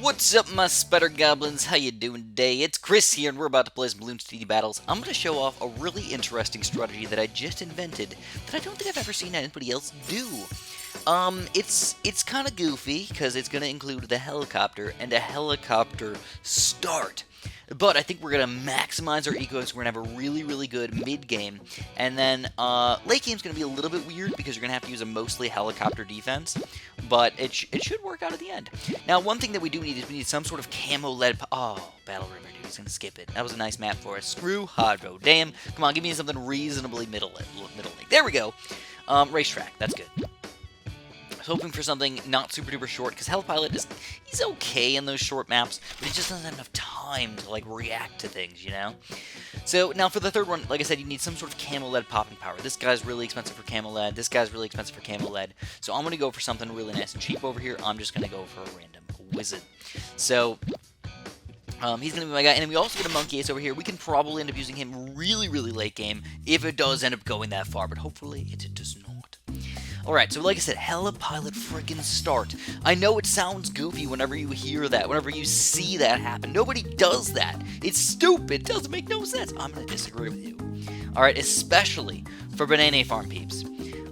What's up, my spider goblins? How you doing today? It's Chris here, and we're about to play some Bloons TD battles. I'm going to show off a really interesting strategy that I just invented that I don't think I've ever seen anybody else do. It's kind of goofy because it's going to include the helicopter and a helicopter start. But I think we're going to maximize our ecos. We're going to have a really good mid-game. And then late game's going to be a little bit weird because you're going to have to use a mostly helicopter defense. But it should work out at the end. Now, one thing that we do need is we need some sort of camo-led... Oh, Battle River, dude. He's going to skip it. That was a nice map for us. Screw Hydro. Damn. Come on, give me something reasonably middling. There we go. Racetrack. That's good. Hoping for something not super duper short, because Hellpilot he's okay in those short maps, but he just doesn't have enough time to like react to things, you know? So now for the third one, like I said, you need some sort of camo lead popping power. This guy's really expensive for camo lead, this guy's really expensive for camo lead, so I'm gonna go for something really nice and cheap over here. I'm just gonna go for a random wizard. So he's going to be my guy, and then we also get a Monkey Ace over here. We can probably end up using him really late game if it does end up going that far, but hopefully it does not. Alright, so like I said, Helipilot frickin' start. I know it sounds goofy whenever you hear that, whenever you see that happen. Nobody does that. It's stupid. It doesn't make no sense. I'm going to disagree with you. Alright, especially for banana farm peeps.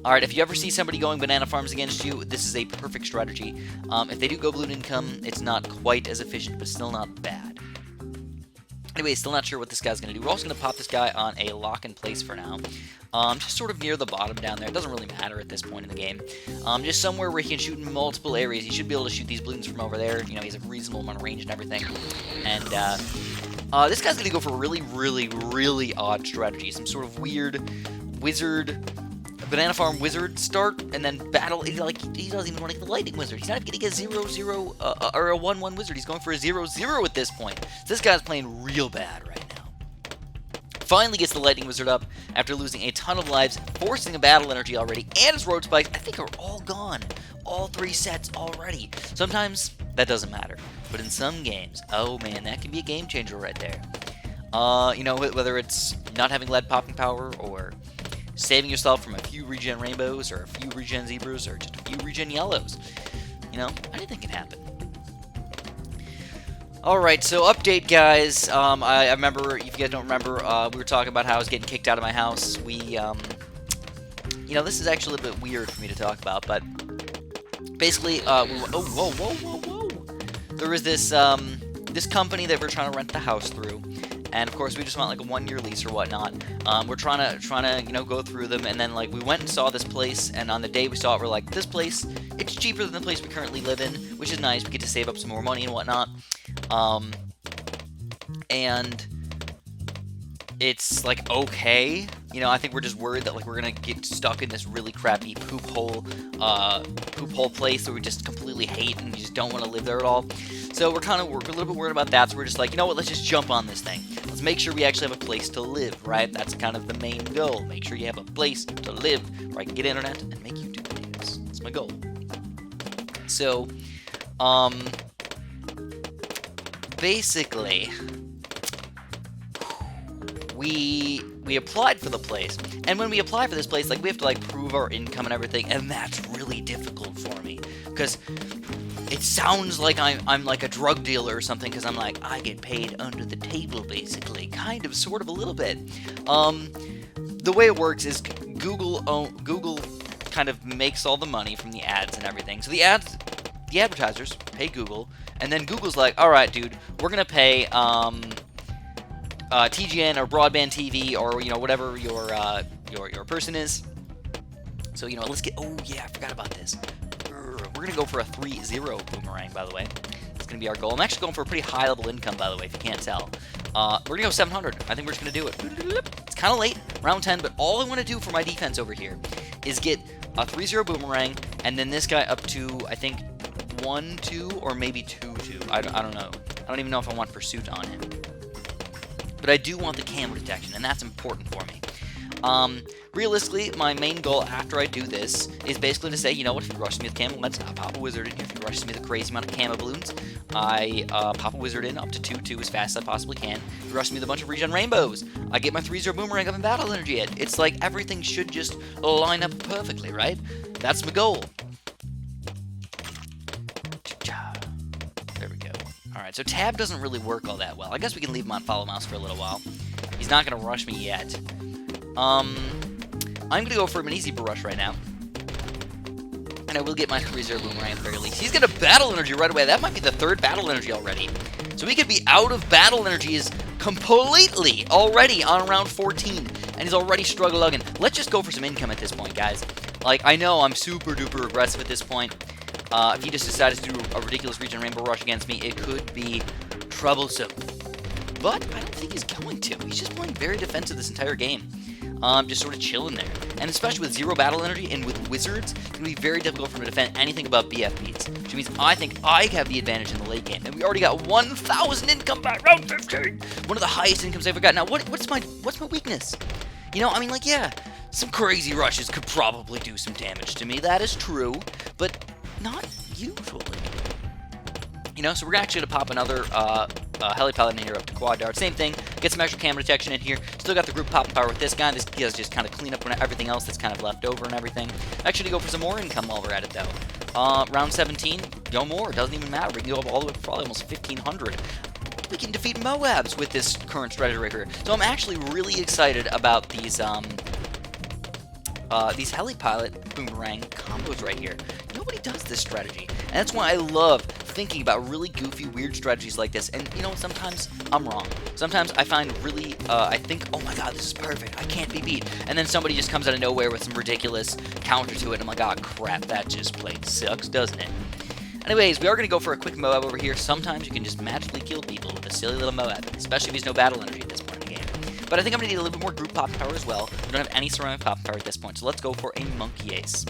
Alright, if you ever see somebody going banana farms against you, this is a perfect strategy. If they do go balloon income, it's not quite as efficient, but still not bad. Anyway, still not sure what this guy's going to do. We're also going to pop this guy on a lock in place for now. Just sort of near the bottom down there. It doesn't really matter at this point in the game. Just somewhere where he can shoot in multiple areas. He should be able to shoot these balloons from over there. You know, he has a reasonable amount of range and everything. And this guy's going to go for a really odd strategy. Some sort of weird wizard... Banana Farm Wizard start, and then battle. He doesn't even want to get the Lightning Wizard. He's not even getting a 0-0 or a 1-1 Wizard. He's going for a 0-0 at this point. So this guy's playing real bad right now. Finally gets the Lightning Wizard up after losing a ton of lives, forcing a battle energy already, and his road spikes, I think, are all gone. All 3 sets already. Sometimes that doesn't matter, but in some games, oh man, that can be a game changer right there. You know, whether it's not having lead popping power or saving yourself from a few regen rainbows, or a few regen zebras, or just a few regen yellows. You know, anything can happen. Alright, so update, guys. I remember, if you guys don't remember, we were talking about how I was getting kicked out of my house. You know, this is actually a little bit weird for me to talk about, but basically, whoa. There was this, this company that we're trying to rent the house through. And of course, we just want like a 1-year lease or whatnot. We're trying to, you know, go through them. And then like we went and saw this place, and on the day we saw it, we're like, this place, it's cheaper than the place we currently live in, which is nice. We get to save up some more money and whatnot. And it's like okay. You know, I think we're just worried that like we're gonna get stuck in this really crappy poop hole place that we just completely hate and we just don't want to live there at all. So we're a little bit worried about that. So we're just like, you know what? Let's just jump on this thing. Let's make sure we actually have a place to live, right? That's kind of the main goal. Make sure you have a place to live where I can get internet and make YouTube videos. That's my goal. So, basically, we applied for the place, and when we apply for this place, like we have to like prove our income and everything, and that's really difficult for me because it sounds like I'm like a drug dealer or something, because I'm like, I get paid under the table, basically, kind of, sort of, a little bit. The way it works is Google kind of makes all the money from the ads and everything. So the advertisers pay Google, and then Google's like, all right, dude, we're gonna pay TGN or broadband TV or, you know, whatever your person is. So, you know, let's get, oh yeah, I forgot about this. We're gonna go for a 3-0 boomerang, by the way. That's gonna be our goal. I'm actually going for a pretty high level income, by the way, if you can't tell. We're gonna go 700. I think we're just gonna do it. It's kind of late, round 10, but all I want to do for my defense over here is get a 3-0 boomerang, and then this guy up to, I think, 1-2 or maybe 2-2. I don't know. I don't even know if I want pursuit on him. But I do want the camo detection, and that's important for me. Realistically, my main goal after I do this is basically to say, you know what, if he rushes me with camo, let's pop a wizard in here. If he rushes me with a crazy amount of camo balloons, I pop a wizard in up to 2-2 as fast as I possibly can. If he rushes me with a bunch of regen rainbows, I get my 3-0 boomerang up in battle energy. It's like everything should just line up perfectly, right? That's my goal. There we go. Alright, so tab doesn't really work all that well. I guess we can leave him on follow mouse for a little while. He's not going to rush me yet. I'm going to go for an easy rush right now. And I will get my reserve boomerang at the very least. He's going to battle energy right away. That might be the third battle energy already. So we could be out of battle energies completely already on round 14. And he's already struggling. Let's just go for some income at this point, guys. Like, I know I'm super duper aggressive at this point. If he just decides to do a ridiculous region rainbow rush against me, it could be troublesome. But I don't think he's going to. He's just playing very defensive this entire game. Just sort of chilling there. And especially with zero battle energy and with wizards, it's going to be very difficult for him to defend anything above BF beats. Which means I think I have the advantage in the late game. And we already got 1,000 income by round 15. One of the highest incomes I've ever got. Now, what's my weakness? You know, I mean, like, yeah, some crazy rushes could probably do some damage to me. That is true. But not usually. You know, so we're actually going to pop another Heli Pilot in here up to Quad Dart. Same thing, get some extra camera detection in here. Still got the group popping power with this guy. This does just kind of clean up everything else that's kind of left over and everything. Actually, go for some more income while we're at it, though. Round 17, no more. Doesn't even matter. We can go up all the way to probably almost 1,500. We can defeat Moabs with this current strategy right here. So I'm actually really excited about these Heli Pilot Boomerang combos right here. Nobody does this strategy. And that's why I love thinking about really goofy, weird strategies like this. And you know, sometimes I'm wrong. Sometimes I find really, I think, oh my god, this is perfect. I can't be beat. And then somebody just comes out of nowhere with some ridiculous counter to it. And I'm like, oh crap, that just plain sucks, doesn't it? Anyways, we are going to go for a quick Moab over here. Sometimes you can just magically kill people with a silly little Moab, especially if he's no battle energy at this point in the game. But I think I'm going to need a little bit more group pop power as well. We don't have any ceramic pop power at this point, so let's go for a Monkey Ace.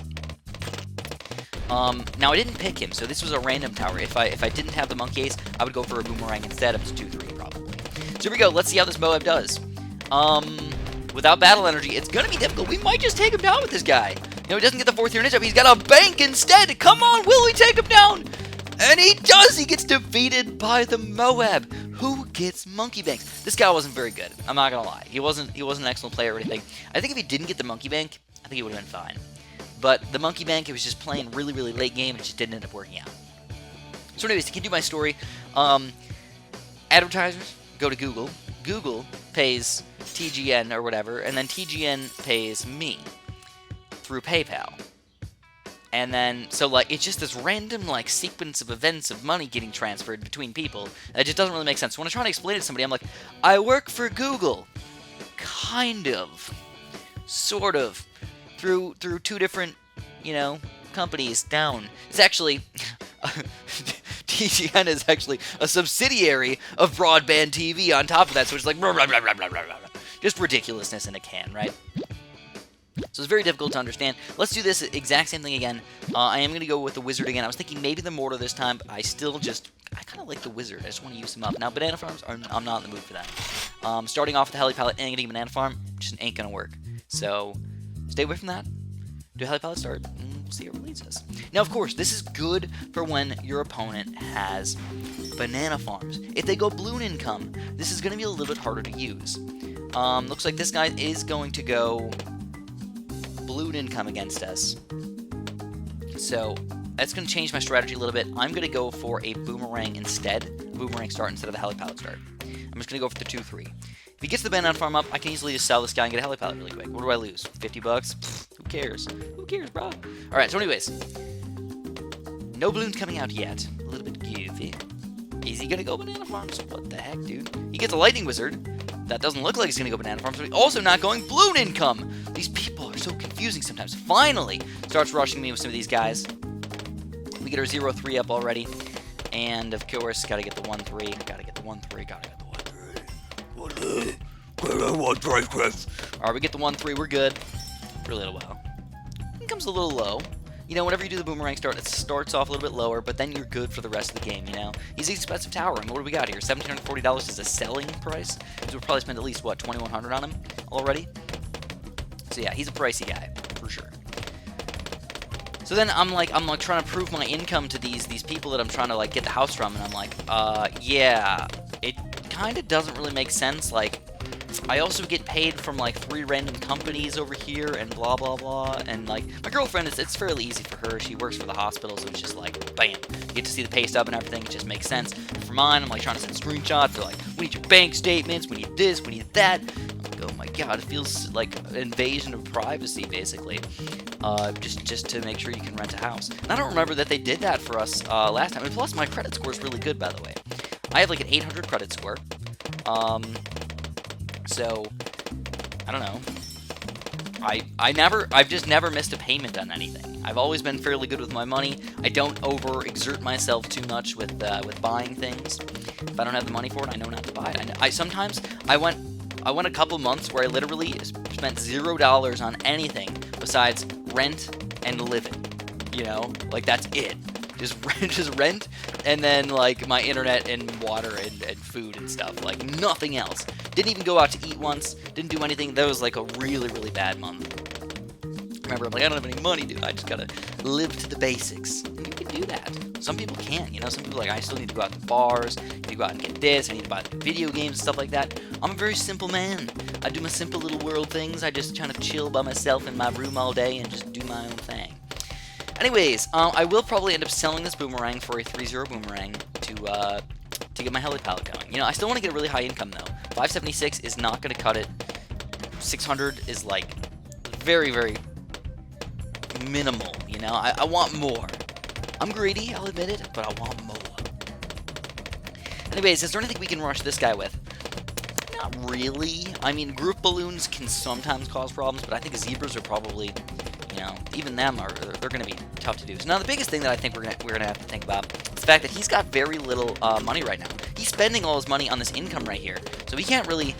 Now I didn't pick him, so this was a random tower. If I didn't have the Monkey Ace, I would go for a Boomerang instead. Up to 2-3 probably. So here we go. Let's see how this Moab does. Without battle energy, it's going to be difficult. We might just take him down with this guy. You know, he doesn't get the 4th year initiative. He's got a bank instead. Come on, will we take him down? And he does. He gets defeated by the Moab. Who gets Monkey Banks? This guy wasn't very good. I'm not gonna lie. He wasn't an excellent player or anything. I think if he didn't get the Monkey Bank, I think he would have been fine. But the Monkey Bank, it was just playing really, really late game. It just didn't end up working out. So anyways, to continue my story, advertisers go to Google. Google pays TGN or whatever, and then TGN pays me through PayPal. And then, so, like, it's just this random, like, sequence of events of money getting transferred between people. It just doesn't really make sense. So when I try to explain it to somebody, I'm like, I work for Google. Kind of. Sort of. Through 2 different, you know, companies down. It's actually... TGN is actually a subsidiary of Broadband TV on top of that, so it's like... just ridiculousness in a can, right? So it's very difficult to understand. Let's do this exact same thing again. I am going to go with the Wizard again. I was thinking maybe the Mortar this time, but I kind of like the Wizard. I just want to use him up. Now, Banana Farms, I'm not in the mood for that. Starting off with the Heli Pilot and getting a Banana Farm just ain't going to work. So, stay away from that. Do a Heli Pilot start, and we'll see where it leads us. Now, of course, this is good for when your opponent has Banana Farms. If they go Bloon income, this is going to be a little bit harder to use. Looks like this guy is going to go... Bloon income against us. So that's going to change my strategy a little bit. I'm going to go for a Boomerang instead. Boomerang start instead of the Heli Pilot start. I'm just going to go for the 2-3. If he gets the Banana Farm up, I can easily just sell this guy and get a Heli Pilot really quick. What do I lose? 50 bucks? Pfft, who cares? Who cares, bro? Alright, so anyways. No Bloons coming out yet. A little bit goofy. Is he going to go Banana Farms? What the heck, dude? He gets a Lightning Wizard. That doesn't look like he's going to go Banana Farms, but he's also not going Bloon income. These people are so confusing sometimes. Finally, starts rushing me with some of these guys. We get our 0-3 up already. And, of course, got to get the 1-3. Got to get the 1-3. Got to get the 1-3. 1-3, Chris. All right, we get the 1-3. We're good. For a little while. Income's a little low. You know, whenever you do the Boomerang start, it starts off a little bit lower, but then you're good for the rest of the game, you know? He's an expensive tower, and what do we got here? $1,740 is a selling price? So we'll probably spend at least, what, $2,100 on him already? So yeah, he's a pricey guy, for sure. So then I'm like trying to prove my income to these people that I'm trying to, like, get the house from, and I'm like, yeah, it kind of doesn't really make sense, like, I also get paid from, like, 3 random companies over here, and blah, blah, blah, and, like, my girlfriend, it's fairly easy for her. She works for the hospital, so it's just like, bam, you get to see the pay stub and everything. It just makes sense. For for mine. I'm like trying to send screenshots. They're like, we need your bank statements, we need this, we need that. I'm like, oh my god, it feels like an invasion of privacy, basically. Just to make sure you can rent a house. And I don't remember that they did that for us last time. And plus, my credit score is really good, by the way. I have like an 800 credit score. So I don't know. I've just never missed a payment on anything. I've always been fairly good with my money. I don't overexert myself too much with buying things. If I don't have the money for it, I know not to buy it. Sometimes I went a couple months where I literally spent $0 on anything besides rent and living. You know, like that's it. Just rent, and then like my internet and water and food and stuff. Like nothing else. Didn't even go out to eat once. Didn't do anything. That was like a really, really bad month. Remember, I'm like, I don't have any money, dude. I just gotta live to the basics. And you can do that. Some people can't. You know, some people are like, I still need to go out to bars. I need to go out and get this. I need to buy video games and stuff like that. I'm a very simple man. I do my simple little world things. I just kind of chill by myself in my room all day and just do my own thing. Anyways, I will probably end up selling this boomerang for a 3-0 boomerang to get my heli pallet going. You know, I still want to get a really high income though. 576 is not going to cut it. 600 is like very, very minimal. You know, I want more. I'm greedy, I'll admit it, but I want more. Anyways, is there anything we can rush this guy with? Not really. I mean, group balloons can sometimes cause problems, but I think zebras are probably, you know, even them they're going to be tough to do. So now the biggest thing that I think we're gonna have to think about is the fact that he's got very little money right now. He's spending all his money on this income right here, so he can't really,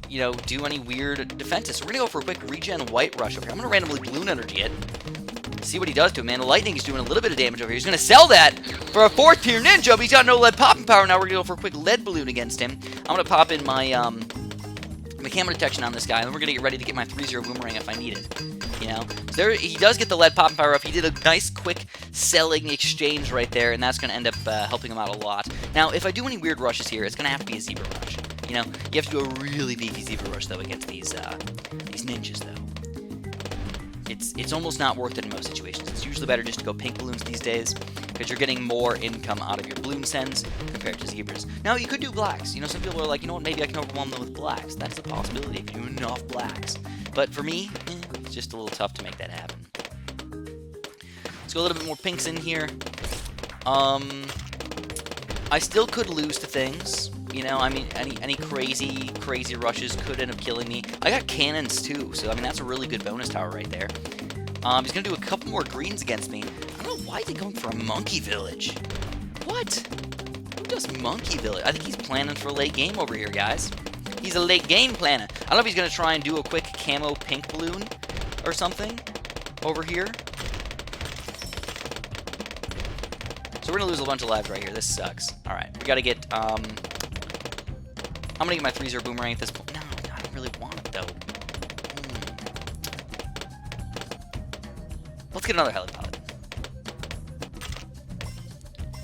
you know, do any weird defenses. So we're gonna go for a quick regen white rush over here. I'm gonna randomly balloon energy it. See what he does to him, man. The lightning is doing a little bit of damage over here. He's gonna sell that for a 4th tier ninja, but he's got no lead popping power. Now we're gonna go for a quick lead balloon against him. I'm gonna pop in my my camera detection on this guy, and then we're gonna get ready to get my 3-0 boomerang if I need it. You know, there he does get the lead popping power up. He did a nice quick selling exchange right there, and that's gonna end up helping him out a lot. Now, if I do any weird rushes here, it's gonna have to be a zebra rush. You know, you have to do a really beefy zebra rush though against these ninjas though. It's almost not worth it in most situations. It's usually better just to go pink balloons these days, because you're getting more income out of your balloon sends compared to zebras. Now, you could do blacks. You know, some people are like, you know what, maybe I can overwhelm them with blacks. That's a possibility if you do enough blacks. But for me, it's just a little tough to make that happen. Let's go a little bit more pinks in here. I still could lose to things. You know, I mean, any crazy rushes could end up killing me. I got cannons too, so I mean that's a really good bonus tower right there. He's gonna do a couple more greens against me. I don't know why is he going for a monkey village. What? Who does monkey village? I think he's planning for a late game over here, guys. He's a late game planner. I don't know if he's gonna try and do a quick camo pink balloon or something over here. So we're gonna lose a bunch of lives right here. This sucks. All right, we gotta get I'm gonna get my 3-0 boomerang at this point. No, I don't really want it though. Let's get another heli pallet.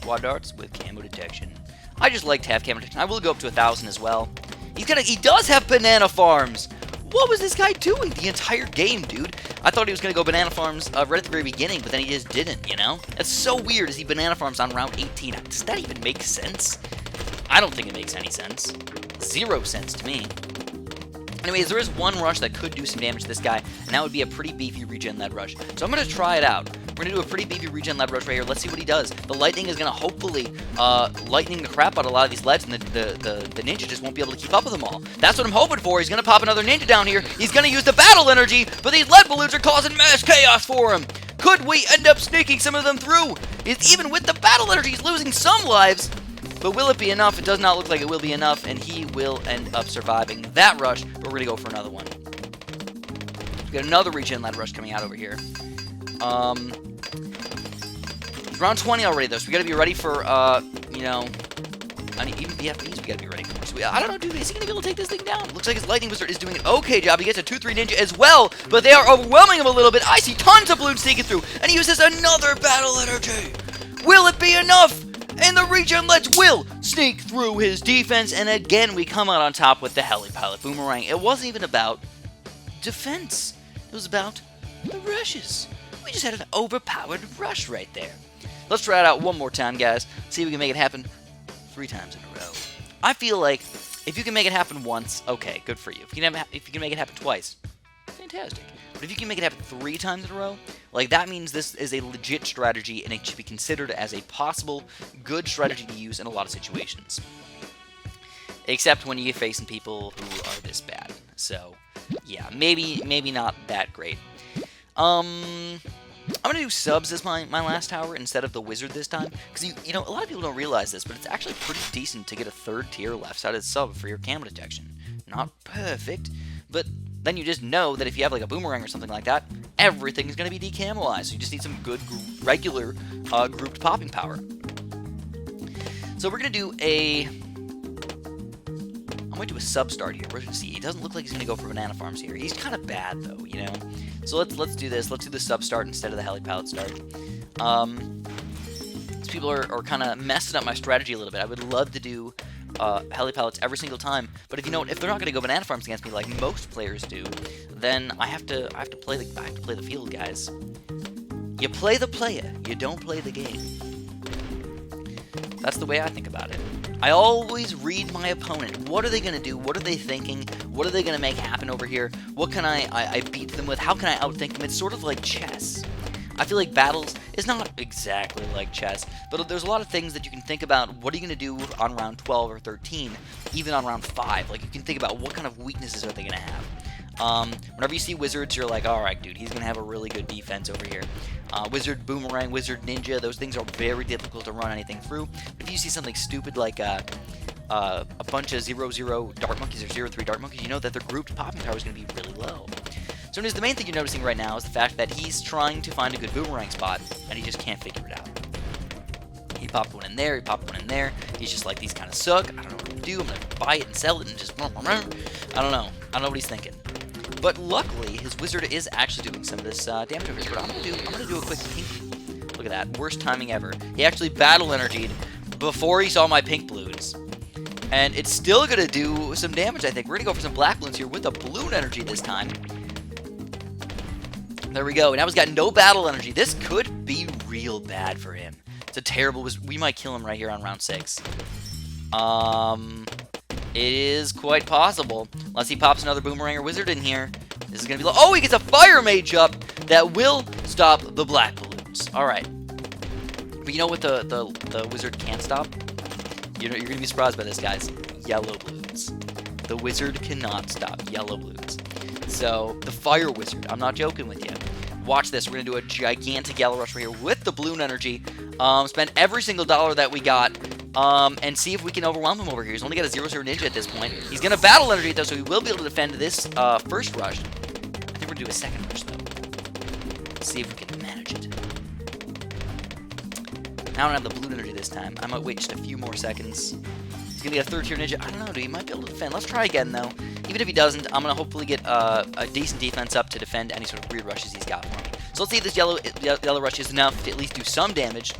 Quad darts with camo detection. I just like to have camo detection. I will go up to 1,000 as well. He does have banana farms. What was this guy doing the entire game, dude? I thought he was gonna go banana farms right at the very beginning, but then he just didn't. You know, that's so weird to see banana farms on round 18. Does that even make sense? I don't think it makes any sense. 0 sense to me. Anyways, there is one rush that could do some damage to this guy, and that would be a pretty beefy regen lead rush. So I'm going to try it out. We're going to do a pretty beefy regen lead rush right here. Let's see what he does. The lightning is going to hopefully lightning the crap out of a lot of these leads, and the ninja just won't be able to keep up with them all. That's what I'm hoping for. He's going to pop another ninja down here. He's going to use the battle energy, but these lead balloons are causing mass chaos for him. Could we end up sneaking some of them through? Even with the battle energy, he's losing some lives. But will it be enough? It does not look like it will be enough, and he will end up surviving that rush, but we're going to go for another one. We got another regen lead rush coming out over here. Round 20 already, though, so we got to be ready for, you know, even BFBs we got to be ready for. So I don't know, dude, is he going to be able to take this thing down? Looks like his lightning wizard is doing an okay job. He gets a 2-3 ninja as well, but they are overwhelming him a little bit. I see tons of balloons sneaking through, and he uses another battle energy. Will it be enough? And the regen leads will sneak through his defense, and again we come out on top with the heli pallet boomerang. It wasn't even about defense. It was about the rushes. We just had an overpowered rush right there. Let's try it out one more time, guys. See if we can make it happen 3 times in a row. I feel like if you can make it happen once, okay, good for you. If you can make it happen twice, fantastic. But if you can make it happen 3 times in a row, like, that means this is a legit strategy, and it should be considered as a possible good strategy to use in a lot of situations. Except when you're facing people who are this bad. So, yeah, maybe not that great. I'm going to do subs as my last tower instead of the wizard this time. Because, you know, a lot of people don't realize this, but it's actually pretty decent to get a 3rd tier left-sided sub for your camo detection. Not perfect, but then you just know that if you have, like, a boomerang or something like that, everything's going to be decamoized. So you just need some good, regular, grouped popping power. So we're going to do a... I'm going to do a sub start here. We're going to see. He doesn't look like he's going to go for banana farms here. He's kind of bad, though, you know? So let's do this. Let's do the sub start instead of the heli pallet start. These people are kind of messing up my strategy a little bit. I would love to do heli pallets every single time, but if they're not going to go banana farms against me like most players do, then I have to play the field, guys. You play the player, you don't play the game. That's the way I think about it. I always read my opponent. What are they going to do? What are they thinking? What are they going to make happen over here? What can I beat them with? How can I outthink them? It's sort of like chess. I feel like battles is not exactly like chess, but there's a lot of things that you can think about. What are you going to do on round 12 or 13, even on round 5? Like, you can think about what kind of weaknesses are they going to have. Whenever you see wizards, you're like, alright, dude, he's going to have a really good defense over here. Wizard Boomerang, Wizard Ninja, those things are very difficult to run anything through. But if you see something stupid like a bunch of 0-0 Dart Monkeys or 0-3 Dart Monkeys, you know that their grouped popping power is going to be really low. So anyways, the main thing you're noticing right now is the fact that he's trying to find a good boomerang spot, and he just can't figure it out. He popped one in there, he popped one in there. He's just like, these kind of suck. I don't know what to do. I'm going to buy it and sell it and just... I don't know. I don't know what he's thinking. But luckily, his wizard is actually doing some of this damage over here. But I'm gonna do a quick pink. Look at that, worst timing ever. He actually battle energied before he saw my pink balloons, and it's still gonna do some damage. I think we're gonna go for some black balloons here with a balloon energy this time. There we go. Now he's got no battle energy. This could be real bad for him. It's a terrible. We might kill him right here on round 6. It is quite possible. Unless he pops another boomerang or wizard in here. This is going to be... Oh, he gets a fire mage up that will stop the black balloons. Alright. But you know what the wizard can't stop? You're going to be surprised by this, guys. Yellow balloons. The wizard cannot stop yellow balloons. So, the fire wizard. I'm not joking with you. Watch this. We're going to do a gigantic yellow rush right here with the balloon energy. Spend every single dollar that we got. And see if we can overwhelm him over here. He's only got a 0-0 ninja at this point. He's going to battle energy, though, so he will be able to defend this first rush. I think we're going to do a second rush, though. Let's see if we can manage it. Now I don't have the balloon energy this time. I might wait just a few more seconds. He's going to get a 3rd tier ninja. I don't know, dude. He might be able to defend. Let's try again, though. Even if he doesn't, I'm going to hopefully get a decent defense up to defend any sort of weird rushes he's got for me. So let's see if this yellow rush is enough to at least do some damage.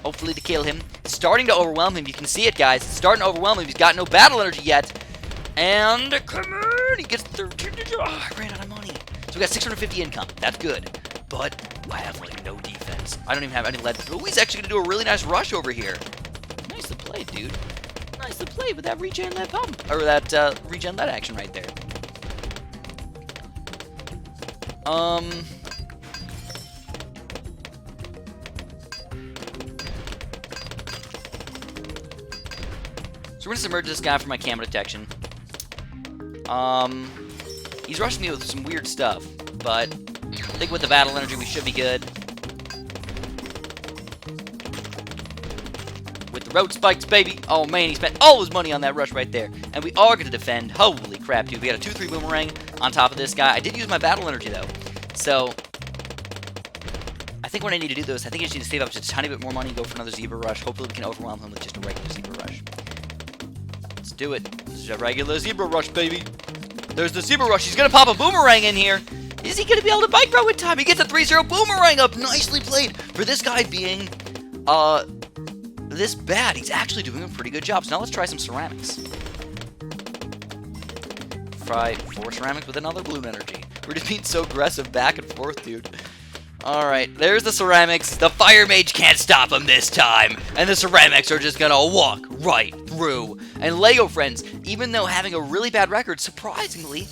Hopefully to kill him. It's starting to overwhelm him. You can see it, guys. It's starting to overwhelm him. He's got no battle energy yet. And come on. He gets 13. Oh, I ran out of money. So we got 650 income. That's good. But I have, like, no defense. I don't even have any lead. Oh, he's actually going to do a really nice rush over here. Nice to play, dude. Nice to play with that regen lead pump. Or that regen lead action right there. So we're going to submerge this guy for my camo detection. He's rushing me with some weird stuff, but I think with the battle energy we should be good. With the road spikes, baby. Oh man, he spent all his money on that rush right there. And we are going to defend. Holy crap, dude. We got a 2-3 boomerang on top of this guy. I did use my battle energy, though. So I think what I need to do, though, is I think I just need to save up just a tiny bit more money, go for another zebra rush. Hopefully we can overwhelm him with just a regular zebra rush. Let's do it. This is a regular zebra rush, baby. There's the zebra rush. He's going to pop a boomerang in here. Is he going to be able to bike row in time? He gets a 3-0 boomerang up. Nicely played. For this guy being this bad, he's actually doing a pretty good job. So now let's try some ceramics. Try 4 ceramics with another balloon energy. We're just being so aggressive back and forth, dude. Alright, there's the ceramics. The fire mage can't stop him this time. And the ceramics are just gonna walk right through. And Lego Friends, even though having a really bad record, surprisingly,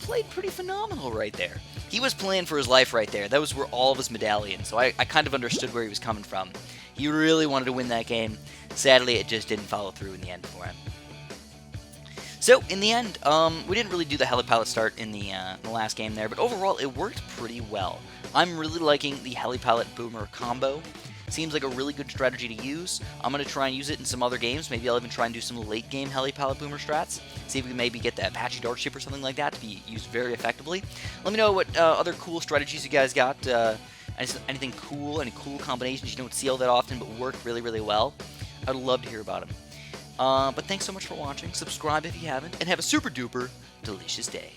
played pretty phenomenal right there. He was playing for his life right there. Those were all of his medallions, so I kind of understood where he was coming from. He really wanted to win that game. Sadly, it just didn't follow through in the end for him. So, in the end, we didn't really do the heli pilot start in the last game there, but overall, it worked pretty well. I'm really liking the heli pilot boomer combo. Seems like a really good strategy to use. I'm going to try and use it in some other games. Maybe I'll even try and do some late game heli pilot boomer strats. See if we can maybe get the Apache Dart ship or something like that to be used very effectively. Let me know what other cool strategies you guys got. Anything cool, any cool combinations you don't see all that often but work really, really well. I'd love to hear about them. But thanks so much for watching. Subscribe if you haven't, and have a super duper delicious day.